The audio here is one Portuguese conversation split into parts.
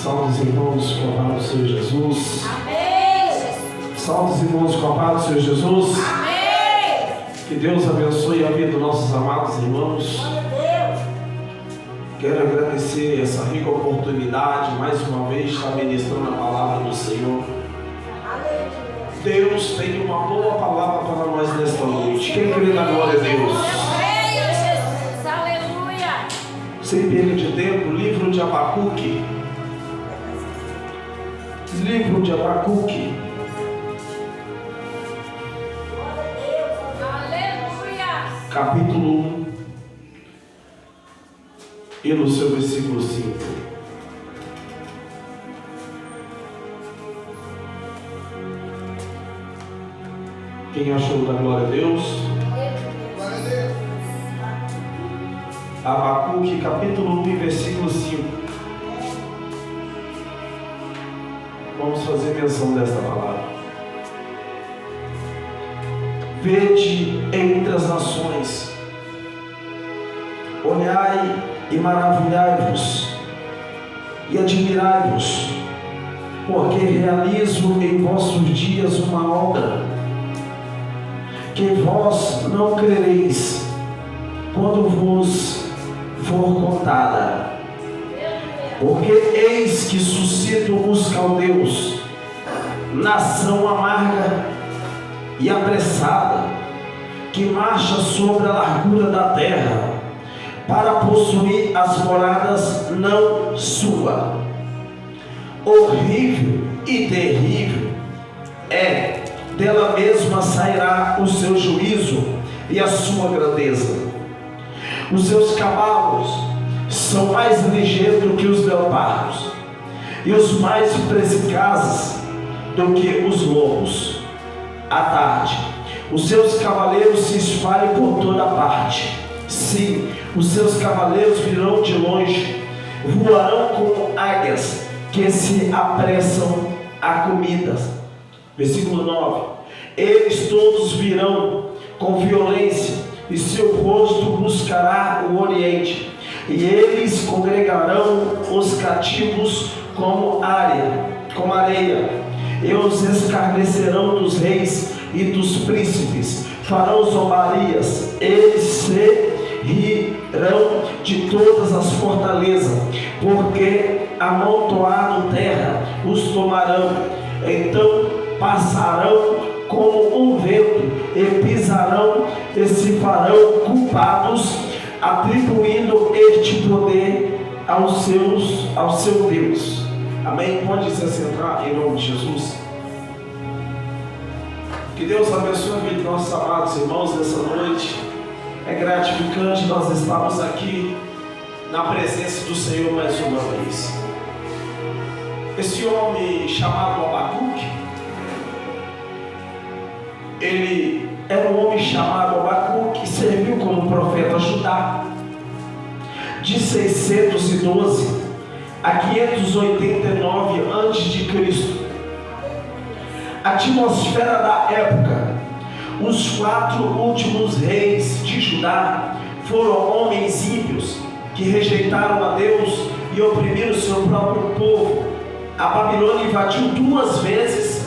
Salve os irmãos com a paz do Senhor Jesus. Amém, Jesus. Salve os irmãos com a paz do Senhor Jesus. Amém. Que Deus abençoe a vida dos nossos amados irmãos. Quero agradecer essa rica oportunidade, mais uma vez, estar ministrando a palavra do Senhor. Deus tem uma boa palavra para nós nesta noite. Quem crê na glória a Deus? Amém, Jesus. Aleluia. Sem perda de tempo, livro de Abacuque. Livro de Abacuque. Aleluia. Capítulo 1. E no seu versículo 5. Quem achou da glória a Deus? Glória a Deus. Abacuque, capítulo 1, versículo 5. Vamos fazer menção desta palavra. Vede entre as nações, olhai e maravilhai-vos, e admirai-vos, porque realizo em vossos dias uma obra, que vós não crereis, quando vos for contada. Porque eis que suscito os caldeus, nação amarga e apressada, que marcha sobre a largura da terra, para possuir as moradas não sua. Horrível e terrível é, dela mesma sairá o seu juízo e a sua grandeza. Os seus cavalos são mais ligeiros do que os leopardos, e os mais preciosos do que os lobos. À tarde, os seus cavaleiros se espalham por toda parte. Sim, os seus cavaleiros virão de longe, voarão como águias que se apressam a comidas. Versículo 9. Eles todos virão com violência, e seu rosto buscará o oriente, e eles congregarão os cativos como areia, e os escarnecerão dos reis e dos príncipes, farão zombarias, eles se rirão de todas as fortalezas, porque amontoado terra os tomarão. Então passarão como um vento, e pisarão e se farão culpados, atribuindo este poder ao seu Deus. Amém? Pode se assentar em nome de Jesus. Que Deus abençoe a vida de nossos amados irmãos nessa noite. É gratificante nós estarmos aqui na presença do Senhor mais uma vez. Esse homem chamado Abacuque, ele era um homem chamado Abacuque que serviu como profeta Judá de 612 a 589 a.C. A atmosfera da época, os 4 últimos reis de Judá foram homens ímpios que rejeitaram a Deus e oprimiram o seu próprio povo. A Babilônia invadiu 2 vezes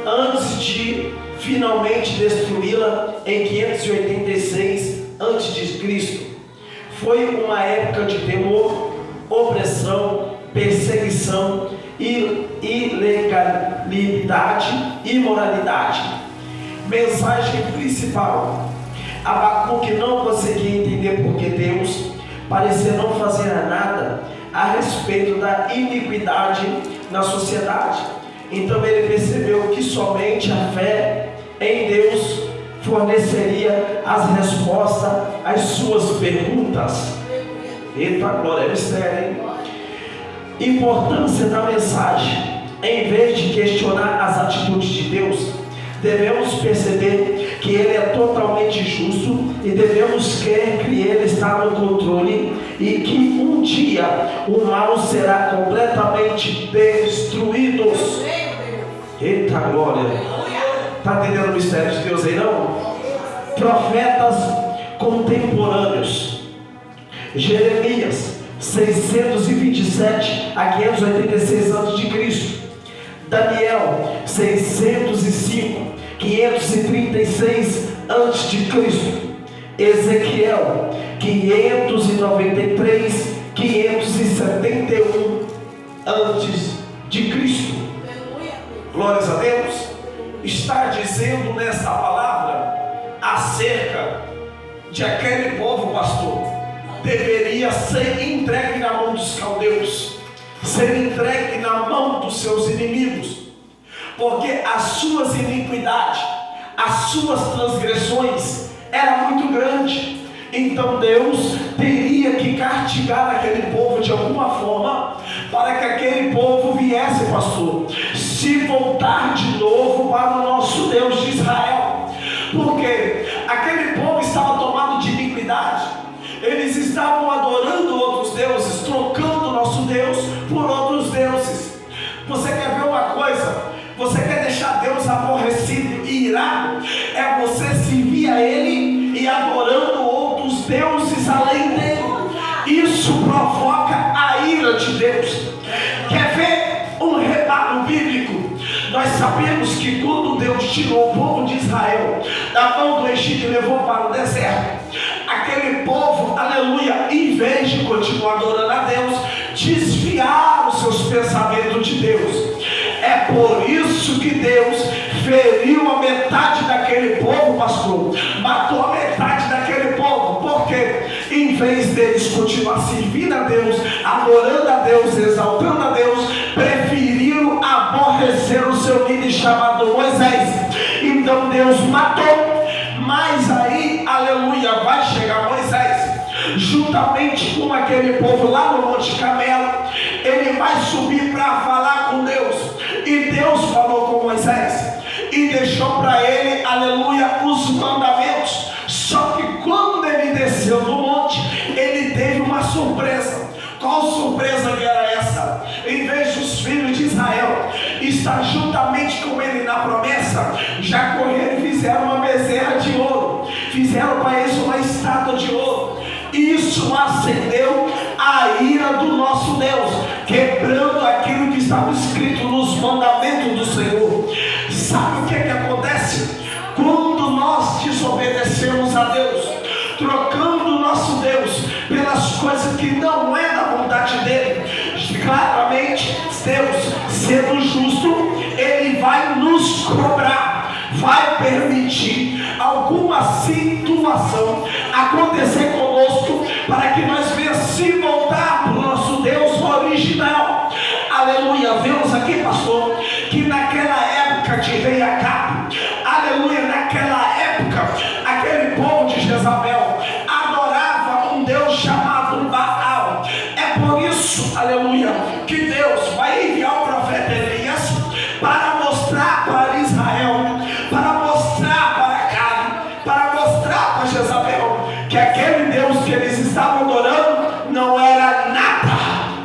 antes de finalmente destruí-la em 586 a.C. Foi uma época de temor, opressão, perseguição, ilegalidade e imoralidade. Mensagem principal: Abacuque não conseguia entender porque Deus parecia não fazer nada a respeito da iniquidade na sociedade. Então ele percebeu que somente a fé em Deus forneceria as respostas às suas perguntas. Eita glória, é mistério, hein? Importância da mensagem: em vez de questionar as atitudes de Deus, devemos perceber que Ele é totalmente justo e devemos crer que Ele está no controle e que um dia o mal será completamente destruído. Eita glória! Está entendendo o mistério de Deus aí não? Profetas contemporâneos: Jeremias 627 a 586 536 a.C. Ezequiel 593, 571 a.C. Glórias a Deus. Está dizendo nesta palavra acerca de aquele povo, pastor, deveria ser entregue na mão dos caldeus, ser entregue na mão dos seus inimigos, porque as suas iniquidades, as suas transgressões era muito grande. Então Deus teria que castigar aquele povo de alguma forma, para que aquele povo viesse, pastor, se voltar de novo para o nosso Deus de Israel. Porque aquele povo estava tomado de iniquidade, eles estavam adorando outros deuses, trocando o nosso Deus por outros deuses. Você quer ver uma coisa? Você quer deixar Deus aborrecido e irado? É você servir a Ele e adorando outros deuses além dele. Isso provoca a ira de Deus. Quer ver um rebalo bíblico? Nós sabemos que quando Deus tirou o povo de Israel da mão do Egito e levou para o deserto, aquele povo, aleluia, em vez de continuar adorando a Deus, desviaram os seus pensamentos de Deus. É por isso que Deus feriu a metade daquele povo, pastor, matou a metade daquele povo, porque em vez deles continuar servindo a Deus, adorando a Deus, exaltando a Deus, preferiram aborrecer o seu líder chamado Moisés. Então Deus matou. Mas aí, aleluia, vai chegar Moisés juntamente com aquele povo lá no Monte Carmelo. Ele vai subir para falar com Deus, e Deus falou com Moisés e deixou para ele, aleluia, os mandamentos. Só que quando ele desceu do monte, ele teve uma surpresa. Qual surpresa que era essa? Em vez dos filhos de Israel estar juntamente com ele na promessa, já correram e fizeram uma bezerra de ouro, fizeram para isso uma estátua de ouro. Isso acendeu a ira do nosso Deus, quebrando aquilo que estava escrito nos mandamentos do Senhor. Sabe o que acontece? Quando nós desobedecemos a Deus, trocando o nosso Deus pelas coisas que não é da vontade dele, claramente Deus, sendo justo, ele vai nos cobrar, vai permitir alguma situação acontecer conosco, para que nós venhamos se voltar para o nosso Deus original. Aleluia. Vemos aqui, pastor, que naquela época de rei Acabe, aleluia, naquela época, aquele povo de Jezabel adorava um Deus chamado Baal. É por isso, aleluia, que Deus vai enviar o profeta Elias para mostrar para Israel, para mostrar para Acabe, para mostrar para Jezabel, que aquele Deus que eles estavam adorando não era nada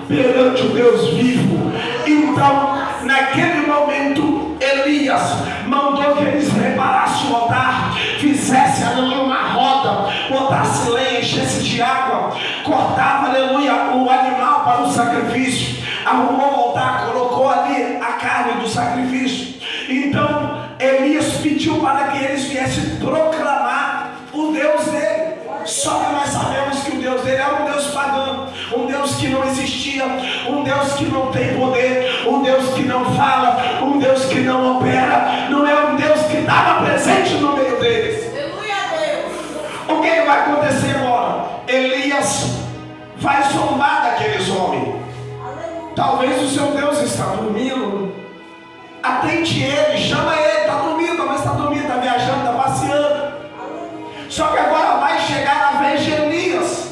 perante o Deus vivo. Então, naquele momento, Elias mandou que eles reparassem o altar, fizessem, aleluia, uma roda, botasse lenha, enchesse de água, cortava, aleluia, o animal para o sacrifício, arrumou o altar, colocou ali a carne do sacrifício. Então, Elias pediu para que eles viessem proclamar o Deus dele. Só que nós sabemos que o Deus dele era um Deus pagão, um Deus que não existia, um Deus que não tem poder, um Deus que não fala, um Deus que não opera, não é um Deus que estava presente no meio deles. Aleluia a Deus. O que vai acontecer agora? Elias vai zombar daqueles homens. Talvez o seu Deus está dormindo. Atende ele, chama ele, está dormindo, mas está dormindo, está viajando, está passeando. Só que agora vai chegar a vez de Elias.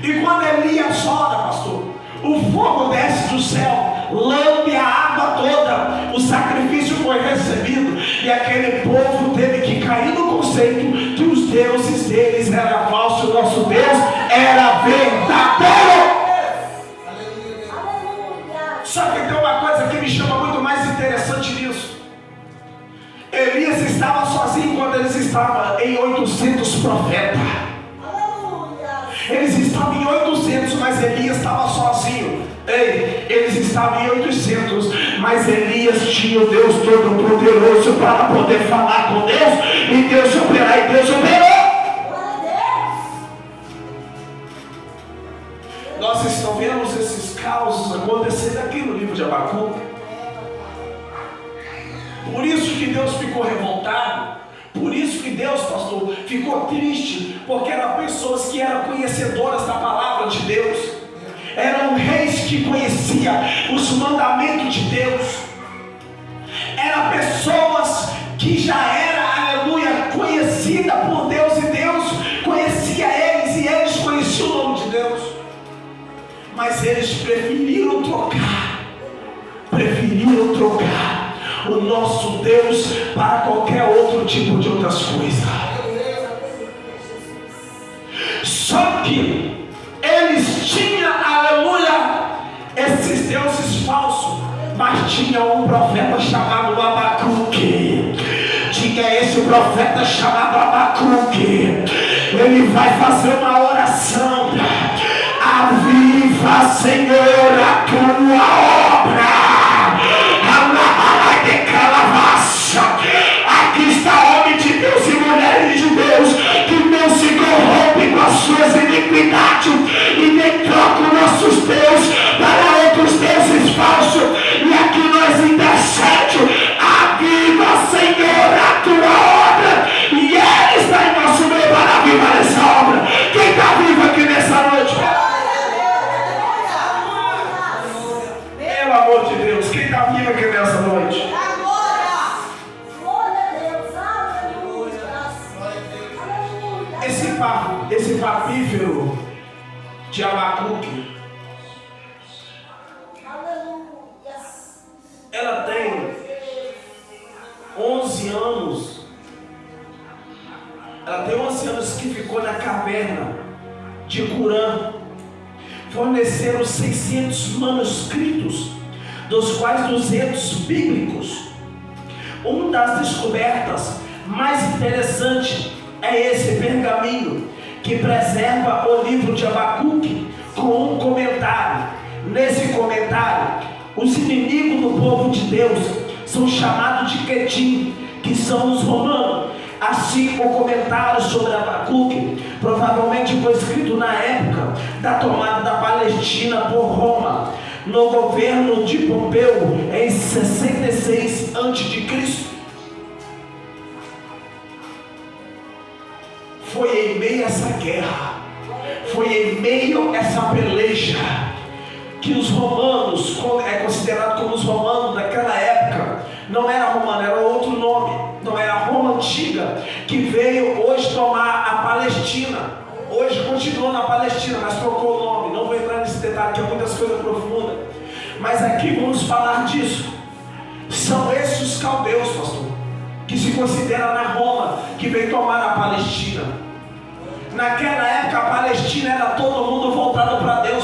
E quando Elias ora, pastor, o fogo desce do céu, lambe a água toda, o sacrifício foi recebido, e aquele povo teve que cair no conceito que os deuses deles eram falsos, o nosso Deus era verdadeiro. Só que tem uma coisa que me chama muito mais interessante nisso. Elias estava sozinho quando eles estavam em 800 profetas. Eles estavam em 800, mas Elias estava sozinho. Ei, eles estavam em 800, mas Elias tinha o Deus Todo-Poderoso para poder falar com Deus e Deus operar, e Deus operou. Nós estamos vendo esses causos acontecerem aqui no livro de Abacuque. Por isso que Deus ficou revoltado. Por isso que Deus, pastor, ficou triste, porque eram pessoas que eram conhecedoras da palavra de Deus, eram reis que conheciam os mandamentos de Deus, eram pessoas que já eram, aleluia, conhecidas por Deus, e Deus conhecia eles, e eles conheciam o nome de Deus, mas eles preferiram trocar o nosso Deus para qualquer outro tipo de outras coisas. Só que eles tinham, aleluia, esses deuses falsos, mas tinha um profeta chamado Abacuque. Tinha esse profeta chamado Abacuque. Ele vai fazer uma oração: aviva, Senhor, a tua obra. Aqui está homem de Deus e mulheres de Deus que não se corrompem com as suas iniquidades e nem trocam nossos deuses para outros deuses falsos. E aqui nós intercedemos: aviva, Senhor, a tua obra. E Ele está em nosso meio para avivar essa obra. Quem está vivo aqui nessa noite? Pelo amor de Deus, quem está vivo aqui nessa noite? Esse papífero de Abacuque, ela tem 11 anos. Ela tem 11 anos que ficou na caverna de Curã. Forneceram 600 manuscritos, dos quais 200 bíblicos. Uma das descobertas mais interessantes é esse pergaminho que preserva o livro de Abacuque com um comentário. Nesse comentário, os inimigos do povo de Deus são chamados de Quetim, que são os romanos. Assim, o comentário sobre Abacuque provavelmente foi escrito na época da tomada da Palestina por Roma, no governo de Pompeu, em 66 a.C. Foi em meio a essa guerra, foi em meio a essa peleja, que os romanos, é considerado como os romanos daquela época, não era romano, era outro nome, não era a Roma antiga, que veio hoje tomar a Palestina. Hoje continua na Palestina, mas trocou o nome. Não vou entrar nesse detalhe, que é muitas coisas profundas, mas aqui vamos falar disso. São esses os caldeus, pastor, que se considera na Roma, que veio tomar a Palestina. Naquela época a Palestina era todo mundo voltado para Deus,